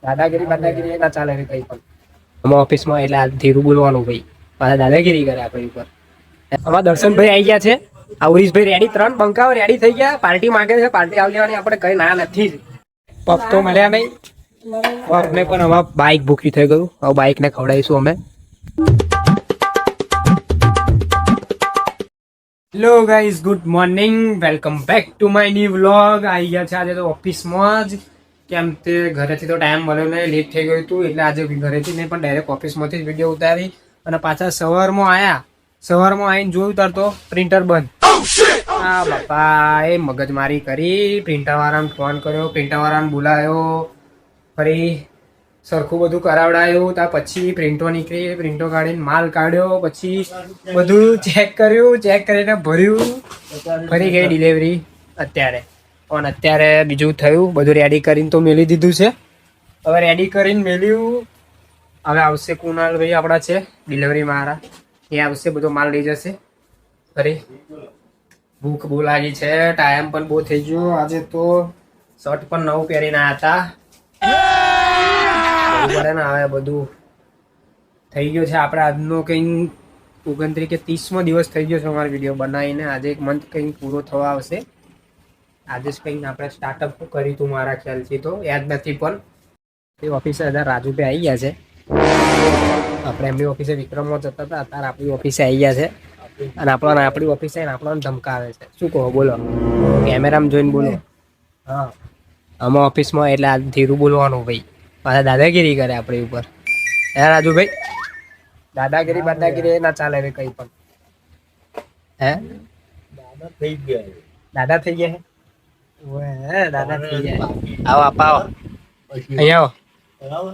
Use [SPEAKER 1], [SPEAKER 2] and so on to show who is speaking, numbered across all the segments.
[SPEAKER 1] દાદાગીરી બાદાગીરી ના ચાલે રે કઈ પણ. અમે ઓફિસમાં એટલે ધીરું બોલવાનું ભાઈ, પાછા દાદાગીરી કરે આપણી ઉપર. અમારા દર્શનભાઈ આવી ગયા છે, આ ઉરીશભાઈ રેડી, 3 બંકાઓ રેડી થઈ ગયા, પાર્ટી માંગે છે, પાર્ટી આવી લેવાની, આપણે કઈ ના નથી. પપ તો મળ્યા નહીં, પપને પણ હવે બાઈક ભૂખી થઈ ગયું, હવે બાઈક ને ખવડાવીશું અમે. Hello guys, good morning, welcome back to my new vlog. આવી ગયા છે આજે તો ઓફિસમાં જ, કેમ તે ઘરેથી તો ટાઈમ મળ્યો નહીં, લેટ થઈ ગયું હતું, એટલે આજે ઘરેથી નહીં પણ ડાયરેક્ટ ઓફિસમાંથી જ વિડીયો ઉતારી અને પાછા સવારમાં આવ્યા. સવારમાં આવીને જોયું તાર તો પ્રિન્ટર બંધ. હા બાપા, એ મગજમારી કરી, પ્રિન્ટરવાળાને ફોન કર્યો, પ્રિન્ટરવાળાને બોલાયો, ફરી સરખું બધું કરાવડાયું, ત્યાર પછી પ્રિન્ટો નીકળી, પ્રિન્ટો કાઢીને માલ કાઢ્યો, પછી બધું ચેક કર્યું, ચેક કરીને ભર્યું, ફરી ગઈ ડિલિવરી અત્યારે. પણ અત્યારે બીજું થયું, બધું રેડી કરીને તો મેલી દીધું છે. હવે રેડી કરીને મેલ્યું, હવે આવશે કુનાલભાઈ આપણા છે ડિલિવરી મારા, એ આવશે, બધો માલ લઈ જશે. ફરી ભૂખ બહુ લાગી છે, ટાઈમ પણ બહુ થઈ ગયો. આજે તો શર્ટ પણ નવું પહેરીને આવ્યા હતા ને. હવે બધું થઈ ગયું છે. આપણે આજનો કંઈક 29 કે 30મો દિવસ થઈ ગયો છે અમારો વિડીયો બનાવીને. આજે એક મંથ કંઈક પૂરો થવા આવશે. આજે જ કંઈક આપણે સ્ટાર્ટઅપ કર્યું હતું મારા ખ્યાલથી, તો યાદ નથી, પણ એ ઓફિસે બધા રાજુભાઈ આવી ગયા છે. આપણે એમની ઓફિસે વિક્રમમાં જતા હતા, અત્યારે આપણી ઓફિસે આવી ગયા છે અને આપણી ઓફિસે આપણને ધમકાવે છે. શું કહો, બોલો, કેમેરામાં જોઈને બોલો. હા, અમે ઓફિસમાં એટલે આ ધીરું બોલવાનું ભાઈ, પાછા દાદાગીરી કરે આપણી ઉપર. હે રાજુભાઈ, દાદાગીરી બાદાગીરી ના ચાલે રે કઈ પણ. હે દાદા થઈ ગયા, દાદા થઈ ગયા હે, દાદા થઈ ગયા. આવો આપા, આવો અહીંયા આવો.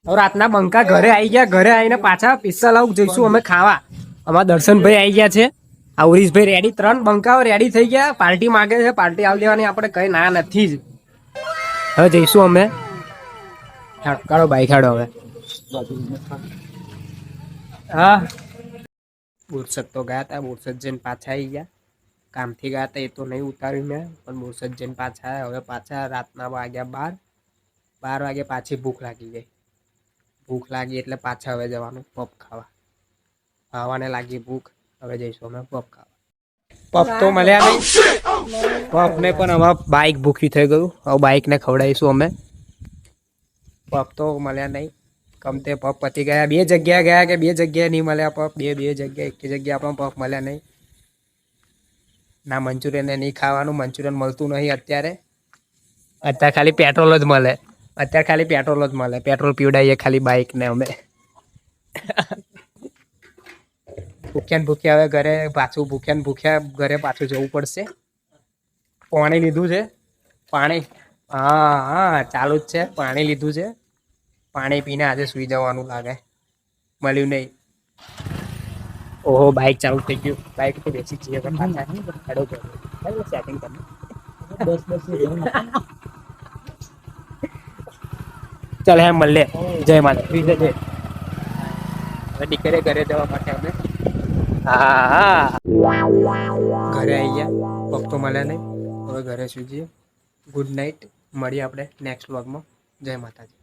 [SPEAKER 1] હવે રાતના બંકા ઘરે આવી ગયા, ઘરે આવીને પાછા પિસ્સા લાવ જઈશું અમે ખાવા. અમારા દર્શનભાઈ આવી ગયા છે, આ ઉરીશભાઈ રેડી, 3 બંકાઓ રેડી થઈ ગયા, પાર્ટી માંગે છે, પાર્ટી આવી લેવાની, આપણે કઈ ના નથી જ. હવે જઈશું અમે. કાઢો બાઈક, કાઢો હવે. હા, બોરસદ તો ગયા હતા, બોરસદ જઈને પાછા આવી ગયા. કામથી ગયા હતા એ તો નહીં ઉતાર્યું મેં, પણ બોરસદ જઈને પાછા આવ્યા. હવે પાછા રાતના વાગ્યા 12 વાગે પાછી ભૂખ લાગી ગઈ. ભૂખ લાગી એટલે પાછા હવે જવાનું પપ ખાવા. ખાવાને લાગી ભૂખ, હવે જઈશું અમે પપ ખાવા. પપ તો મળ્યા નહીં, પપને પણ હવે બાઈક ભૂખી થઈ ગયું, હવે બાઈકને ખવડાવીશું અમે. પપ તો મળ્યા નહીં, કમતે પપ પતી ગયા. 2 જગ્યાએ ગયા કે 2 જગ્યાએ નહીં મળ્યા પપ, બે જગ્યાએ, એક જગ્યાએ પણ પપ મળ્યા નહીં. ના મંચુરિયન નહીં ખાવાનું, મંચુરિયન મળતું નહીં અત્યારે. અત્યારે ખાલી પેટ્રોલ જ મળે, અત્યારે ખાલી પેટ્રોલ જ મળે, પેટ્રોલ પીવડાવીએ ખાલી બાઈકને અમે. ભૂખ્યા ભૂખ્યા હવે ઘરે પાછું, ભૂખ્યા ઘરે પાછું જવું પડશે. પાણી લીધું છે, પાણી, હા હા ચાલુ જ છે, પાણી લીધું છે, પાણી પીને આજે સુઈ જવાનું લાગે, મળ્યું નહીં. ઓહો, બાઈક ચાલુ થઈ ગયું, બાઈક તો બેસી જઈએ પાછા. સેટિંગ કરી ચાલ, હે મળે, જય માતા, જય. હવે નીકળે ઘરે જવા માટે અમે. હા હા, ઘરે આવી ગયા, પગ તો મળ્યા નહીં, હવે ઘરે સુઈ જઈએ. ગુડ નાઇટ, મળીએ આપણે નેક્સ્ટ વ્લોગમાં. જય માતાજી.